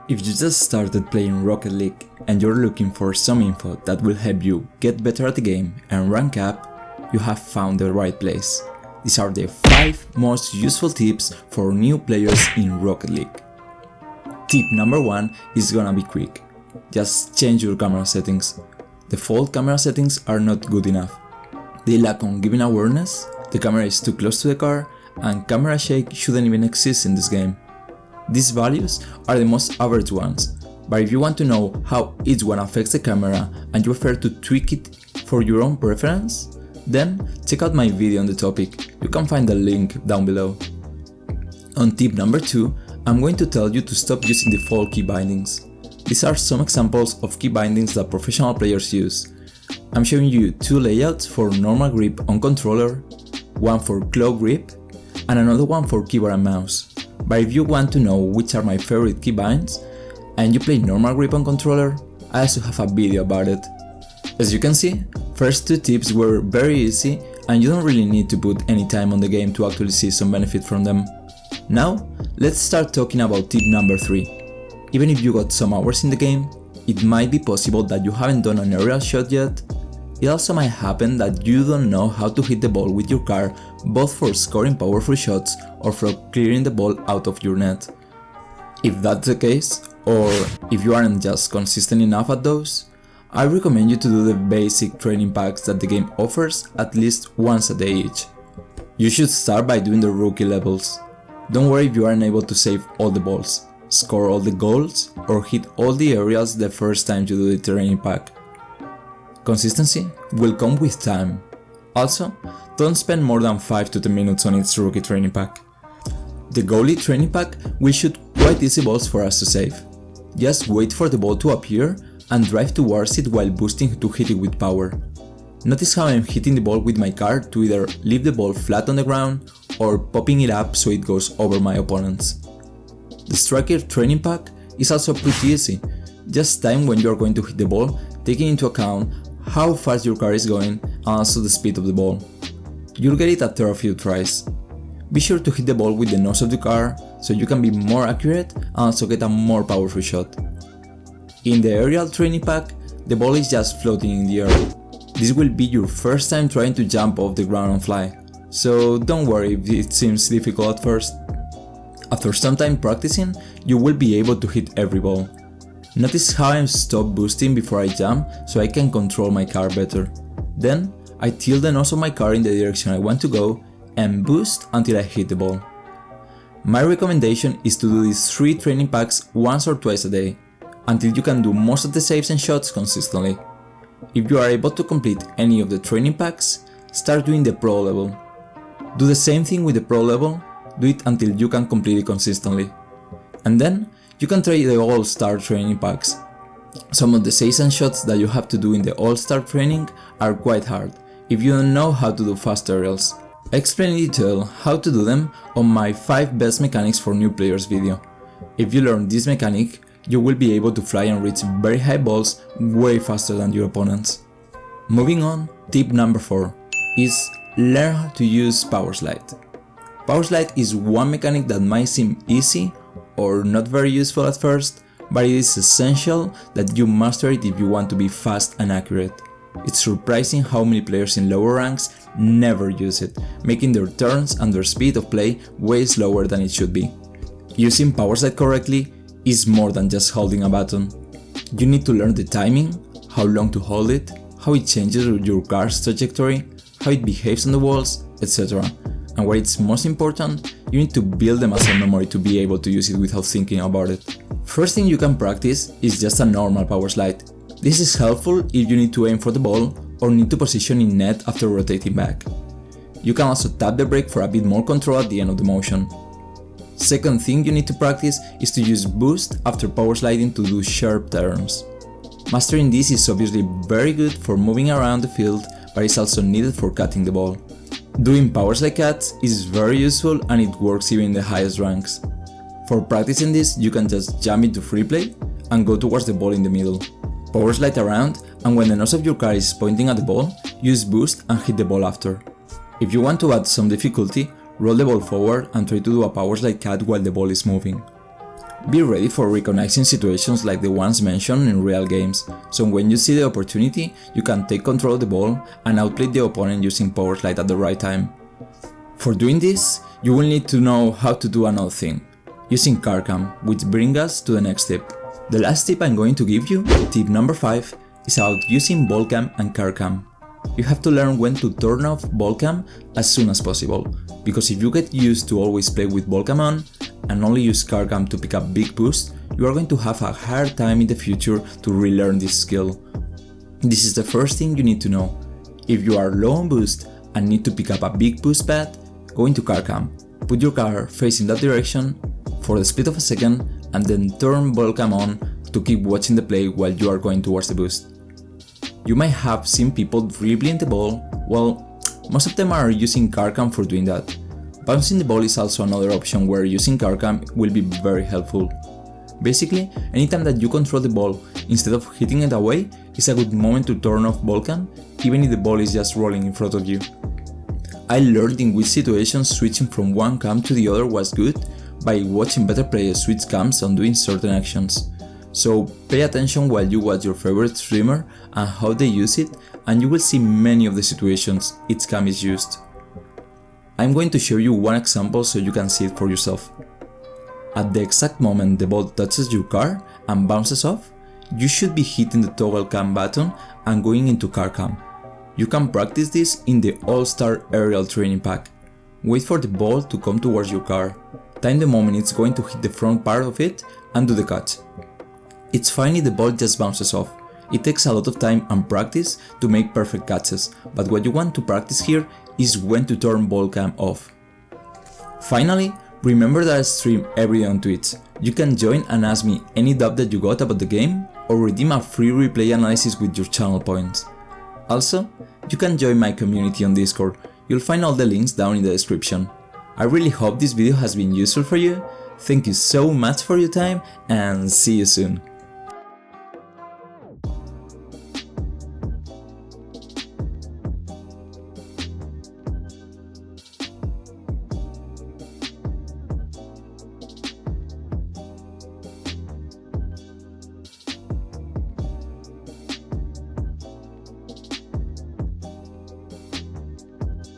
If you just started playing Rocket League and you're looking for some info that will help you get better at the game and rank up, you have found the right place. These are the 5 most useful tips for new players in Rocket League. Tip number 1 is gonna be quick. Just change your camera settings. Default camera settings are not good enough. They lack on giving awareness, the camera is too close to the car, and camera shake shouldn't even exist in this game. These values are the most average ones, but if you want to know how each one affects the camera and you prefer to tweak it for your own preference, then check out my video on the topic. You can find the link down below. On tip number 2, I'm going to tell you to stop using default key bindings. These are some examples of key bindings that professional players use. I'm showing you 2 layouts for normal grip on controller, one for claw grip, and another one for keyboard and mouse. But if you want to know which are my favorite keybinds, and you play normal grip on controller, I also have a video about it. As you can see, first 2 tips were very easy and you don't really need to put any time on the game to actually see some benefit from them. Now, let's start talking about tip number 3. Even if you got some hours in the game, it might be possible that you haven't done an aerial shot yet. It also might happen that you don't know how to hit the ball with your car, both for scoring powerful shots or for clearing the ball out of your net. If that's the case, or if you aren't just consistent enough at those, I recommend you to do the basic training packs that the game offers at least once a day each. You should start by doing the rookie levels. Don't worry if you aren't able to save all the balls, score all the goals, or hit all the aerials the first time you do the training pack. Consistency will come with time. Also, don't spend more than 5 to 10 minutes on its rookie training pack. The goalie training pack will shoot quite easy balls for us to save. Just wait for the ball to appear and drive towards it while boosting to hit it with power. Notice how I'm hitting the ball with my car to either leave the ball flat on the ground or popping it up so it goes over my opponents. The striker training pack is also pretty easy. Just time when you are going to hit the ball, taking into account how fast your car is going and also the speed of the ball. You'll get it after a few tries. Be sure to hit the ball with the nose of the car so you can be more accurate and also get a more powerful shot. In the aerial training pack, the ball is just floating in the air. This will be your first time trying to jump off the ground and fly, so don't worry if it seems difficult at first. After some time practicing, you will be able to hit every ball. Notice how I stop boosting before I jump so I can control my car better. Then, I tilt the nose of my car in the direction I want to go and boost until I hit the ball. My recommendation is to do these 3 training packs once or twice a day, until you can do most of the saves and shots consistently. If you are able to complete any of the training packs, start doing the pro level. Do the same thing with the pro level, do it until you can complete it consistently. And then, you can try the all-star training packs. Some of the saves and shots that you have to do in the all-star training are quite hard, if you don't know how to do fast aerials. I explain in detail how to do them on my 5 best mechanics for new players video. If you learn this mechanic, you will be able to fly and reach very high balls way faster than your opponents. Moving on, tip number 4 is learn how to use Powerslide. Powerslide is one mechanic that might seem easy or not very useful at first, but it is essential that you master it if you want to be fast and accurate. It's surprising how many players in lower ranks never use it, making their turns and their speed of play way slower than it should be. Using Powerslide correctly is more than just holding a button. You need to learn the timing, how long to hold it, how it changes your car's trajectory, how it behaves on the walls, etc. And where it's most important, you need to build the muscle memory to be able to use it without thinking about it. First thing you can practice is just a normal power slide. This is helpful if you need to aim for the ball or need to position in net after rotating back. You can also tap the brake for a bit more control at the end of the motion. Second thing you need to practice is to use boost after power sliding to do sharp turns. Mastering this is obviously very good for moving around the field, but it's also needed for cutting the ball. Doing Powerslide cuts is very useful and it works even in the highest ranks. For practicing this, you can just jump into free play and go towards the ball in the middle. Powerslide around, and when the nose of your car is pointing at the ball, use boost and hit the ball after. If you want to add some difficulty, roll the ball forward and try to do a Powerslide cut while the ball is moving. Be ready for recognizing situations like the ones mentioned in real games, so when you see the opportunity, you can take control of the ball and outplay the opponent using Powerslide at the right time. For doing this, you will need to know how to do another thing, using card cam, which brings us to the next tip. The last tip I'm going to give you, tip number 5, is about using ball cam and card cam. You have to learn when to turn off ball cam as soon as possible, because if you get used to always play with ball cam on and only use card cam to pick up big boosts, you are going to have a hard time in the future to relearn this skill. This is the first thing you need to know. If you are low on boost and need to pick up a big boost pad, go into card cam, put your card facing that direction for the split of a second, and then turn ball cam on to keep watching the play while you are going towards the boost. You might have seen people dribbling the ball. Well, most of them are using card cam for doing that. Bouncing the ball is also another option where using card cam will be very helpful. Basically, anytime that you control the ball instead of hitting it away is a good moment to turn off ball cam, even if the ball is just rolling in front of you. I learned in which situations switching from one cam to the other was good by watching better players switch cams on doing certain actions. So pay attention while you watch your favorite streamer and how they use it, and you will see many of the situations each cam is used. I'm going to show you one example so you can see it for yourself. At the exact moment the ball touches your card and bounces off, you should be hitting the toggle cam button and going into card cam. You can practice this in the All-Star Aerial Training Pack. Wait for the ball to come towards your card. Time the moment it's going to hit the front part of it and do the catch. It's fine if the ball just bounces off. It takes a lot of time and practice to make perfect catches, but what you want to practice here is when to turn ball cam off. Finally, remember that I stream every day on Twitch. You can join and ask me any doubt that you got about the game, or redeem a free replay analysis with your channel points. Also, you can join my community on Discord. You'll find all the links down in the description. I really hope this video has been useful for you. Thank you so much for your time and see you soon.